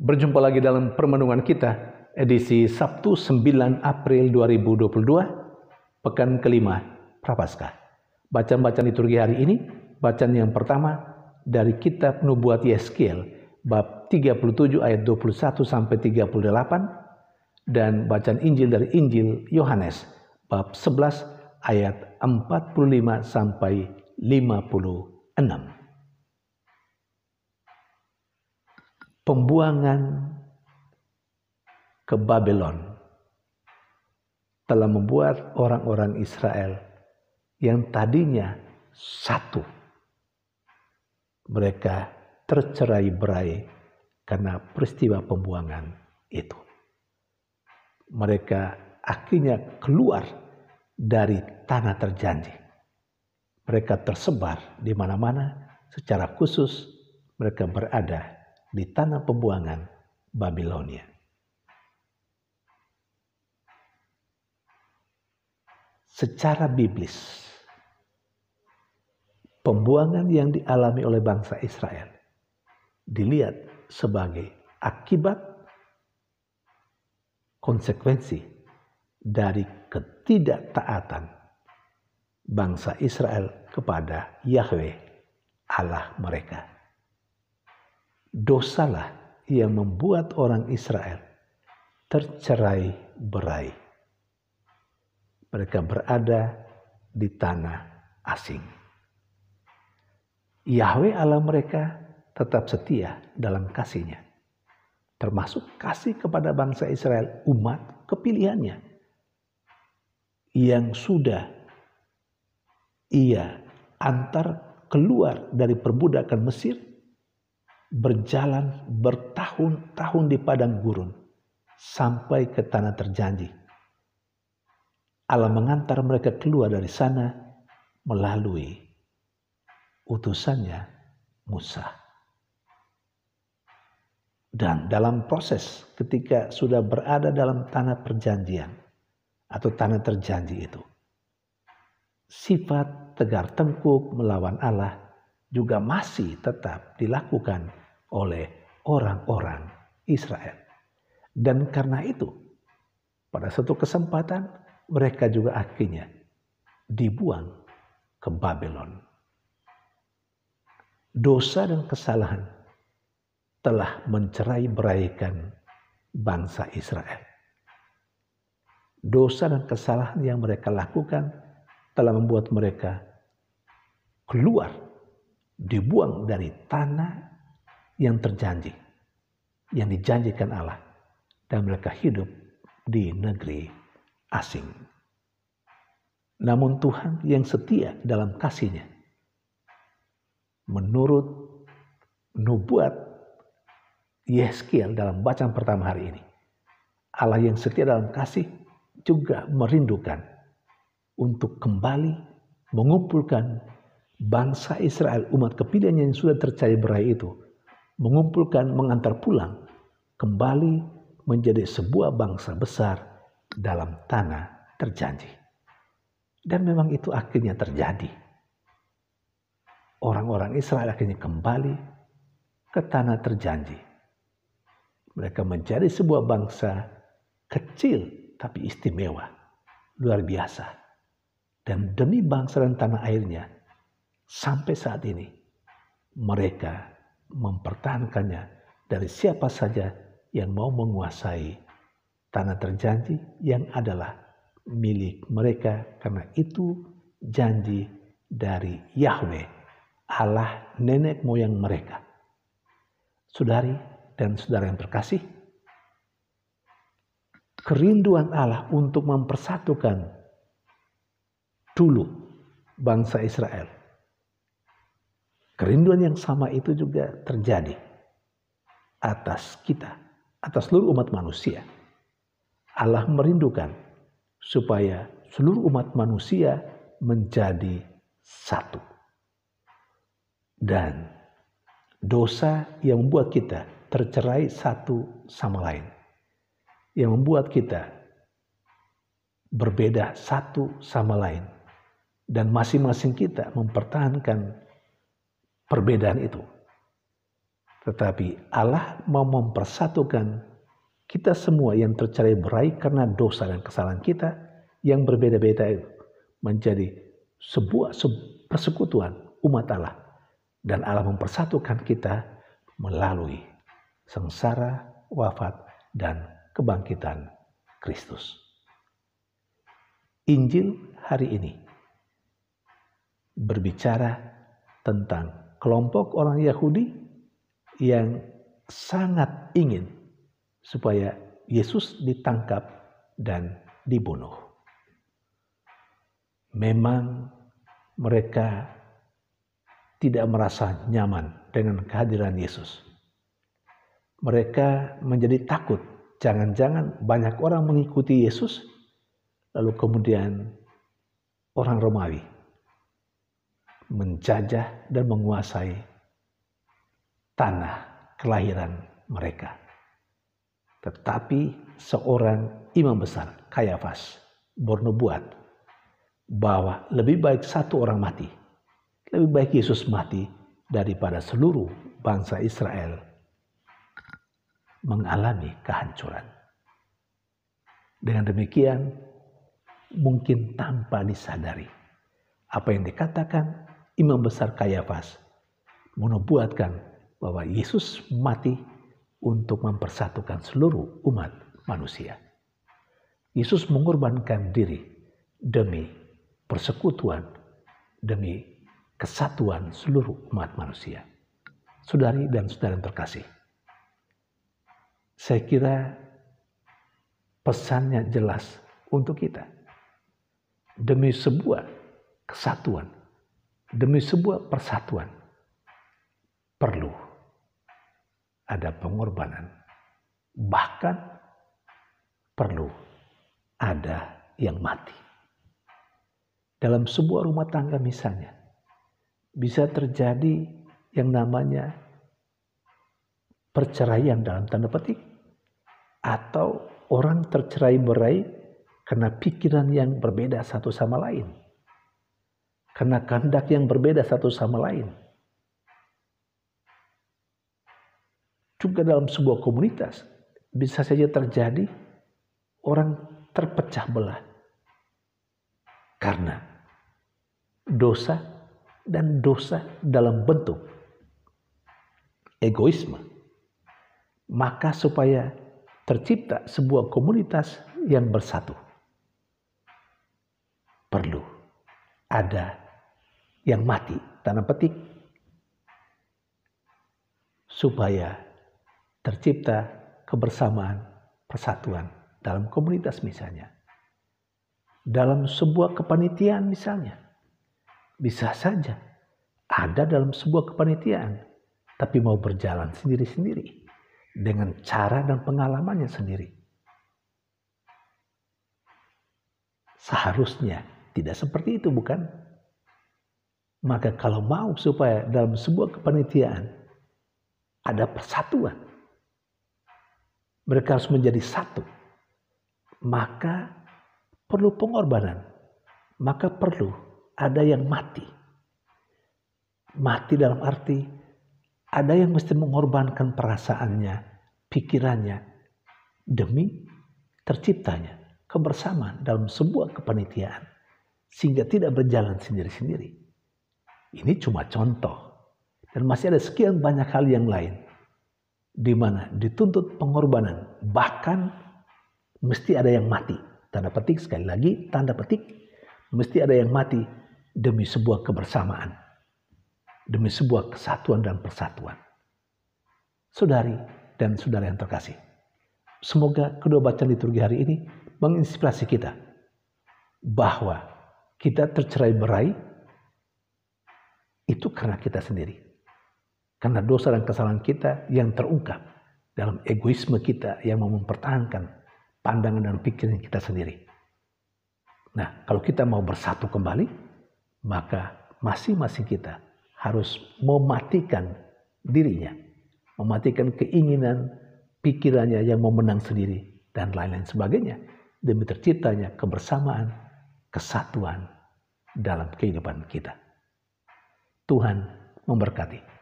Berjumpa lagi dalam permenungan kita, edisi Sabtu 9 April 2022, pekan kelima Prapaskah. Bacaan-bacaan liturgi hari ini, bacaan yang pertama dari kitab Nubuat Yeskiel, bab 37 ayat 21 sampai 38, dan bacaan Injil dari Injil Yohanes, bab 11 ayat 45 sampai 56. Pembuangan ke Babylon telah membuat orang-orang Israel yang tadinya satu, mereka tercerai-berai karena peristiwa pembuangan itu. Mereka akhirnya keluar dari tanah terjanji. Mereka tersebar di mana-mana, secara khusus mereka berada di tanah pembuangan Babilonia. Secara biblis, pembuangan yang dialami oleh bangsa Israel dilihat sebagai akibat konsekuensi dari ketidaktaatan bangsa Israel kepada Yahweh Allah mereka. Dosalah yang membuat orang Israel tercerai-berai. Mereka berada di tanah asing. Yahweh Allah mereka tetap setia dalam kasih-Nya, termasuk kasih kepada bangsa Israel, umat kepilihannya, yang sudah Ia antar keluar dari perbudakan Mesir, berjalan bertahun-tahun di padang gurun sampai ke tanah terjanji. Allah mengantar mereka keluar dari sana melalui utusannya Musa. Dan dalam proses ketika sudah berada dalam tanah perjanjian atau tanah terjanji itu, sifat tegar tengkuk melawan Allah juga masih tetap dilakukan oleh orang-orang Israel. Dan karena itu, pada suatu kesempatan mereka juga akhirnya dibuang ke Babylon. Dosa dan kesalahan telah mencerai-beraikan bangsa Israel. Dosa dan kesalahan yang mereka lakukan telah membuat mereka keluar, dibuang dari tanah yang terjanji, yang dijanjikan Allah, dan mereka hidup di negeri asing. Namun Tuhan yang setia dalam kasih-Nya, menurut nubuat Yeskiel dalam bacaan pertama hari ini, Allah yang setia dalam kasih juga merindukan untuk kembali mengumpulkan bangsa Israel, umat kepilihannya yang sudah tercerai-berai itu, mengumpulkan, mengantar pulang, kembali menjadi sebuah bangsa besar dalam tanah terjanji. Dan memang itu akhirnya terjadi. Orang-orang Israel akhirnya kembali ke tanah terjanji. Mereka menjadi sebuah bangsa kecil tapi istimewa, luar biasa. Dan demi bangsa dan tanah airnya, sampai saat ini mereka mempertahankannya dari siapa saja yang mau menguasai tanah terjanji yang adalah milik mereka, karena itu janji dari Yahweh, Allah nenek moyang mereka. Saudari dan saudara yang terkasih, kerinduan Allah untuk mempersatukan dulu bangsa Israel, kerinduan yang sama itu juga terjadi atas kita, atas seluruh umat manusia. Allah merindukan supaya seluruh umat manusia menjadi satu. Dan dosa yang membuat kita tercerai satu sama lain, yang membuat kita berbeda satu sama lain, dan masing-masing kita mempertahankan perbedaan itu, Tetapi Allah mau mempersatukan kita semua yang tercerai-berai karena dosa dan kesalahan kita yang berbeda-beda itu menjadi sebuah persekutuan umat Allah. Dan Allah mempersatukan kita melalui sengsara, wafat, dan kebangkitan Kristus. Injil hari ini berbicara tentang kelompok orang Yahudi yang sangat ingin supaya Yesus ditangkap dan dibunuh. Memang mereka tidak merasa nyaman dengan kehadiran Yesus. Mereka menjadi takut, jangan-jangan banyak orang mengikuti Yesus, lalu kemudian orang Romawi menjajah dan menguasai tanah kelahiran mereka. Tetapi seorang imam besar, Kayafas, bernubuat bahwa lebih baik satu orang mati, lebih baik Yesus mati daripada seluruh bangsa Israel mengalami kehancuran. Dengan demikian, mungkin tanpa disadari, apa yang dikatakan imam besar Kayafas menubuatkan bahwa Yesus mati untuk mempersatukan seluruh umat manusia. Yesus mengorbankan diri demi persekutuan, demi kesatuan seluruh umat manusia. Saudari dan saudara yang terkasih, saya kira pesannya jelas untuk kita. Demi sebuah kesatuan, demi sebuah persatuan, perlu ada pengorbanan. Bahkan perlu ada yang mati. Dalam sebuah rumah tangga misalnya, bisa terjadi yang namanya perceraian dalam tanda petik, atau orang tercerai-berai karena pikiran yang berbeda satu sama lain, karena kehendak yang berbeda satu sama lain. Juga dalam sebuah komunitas bisa saja terjadi orang terpecah belah karena dosa, dan dosa dalam bentuk egoisme. Maka supaya tercipta sebuah komunitas yang bersatu, perlu ada yang mati, tanda petik, supaya tercipta kebersamaan, persatuan dalam komunitas misalnya. Dalam sebuah kepanitiaan misalnya, bisa saja ada dalam sebuah kepanitiaan, tapi mau berjalan sendiri-sendiri dengan cara dan pengalamannya sendiri. Seharusnya tidak seperti itu, bukan? Maka kalau mau supaya dalam sebuah kepanitiaan ada persatuan, mereka harus menjadi satu, maka perlu pengorbanan, maka perlu ada yang mati. Mati dalam arti ada yang mesti mengorbankan perasaannya, pikirannya, demi terciptanya kebersamaan dalam sebuah kepanitiaan, sehingga tidak berjalan sendiri-sendiri. Ini cuma contoh, dan masih ada sekian banyak hal yang lain di mana dituntut pengorbanan, bahkan mesti ada yang mati. Tanda petik, sekali lagi tanda petik, mesti ada yang mati demi sebuah kebersamaan, demi sebuah kesatuan dan persatuan. Saudari dan saudara yang terkasih, semoga kedua bacaan liturgi hari ini menginspirasi kita bahwa kita tercerai-berai itu karena kita sendiri, karena dosa dan kesalahan kita yang terungkap dalam egoisme kita yang mau mempertahankan pandangan dan pikiran kita sendiri. Nah, kalau kita mau bersatu kembali, maka masing-masing kita harus mematikan dirinya, mematikan keinginan pikirannya yang mau menang sendiri dan lain-lain sebagainya, demi terciptanya kebersamaan, kesatuan dalam kehidupan kita. Tuhan memberkati.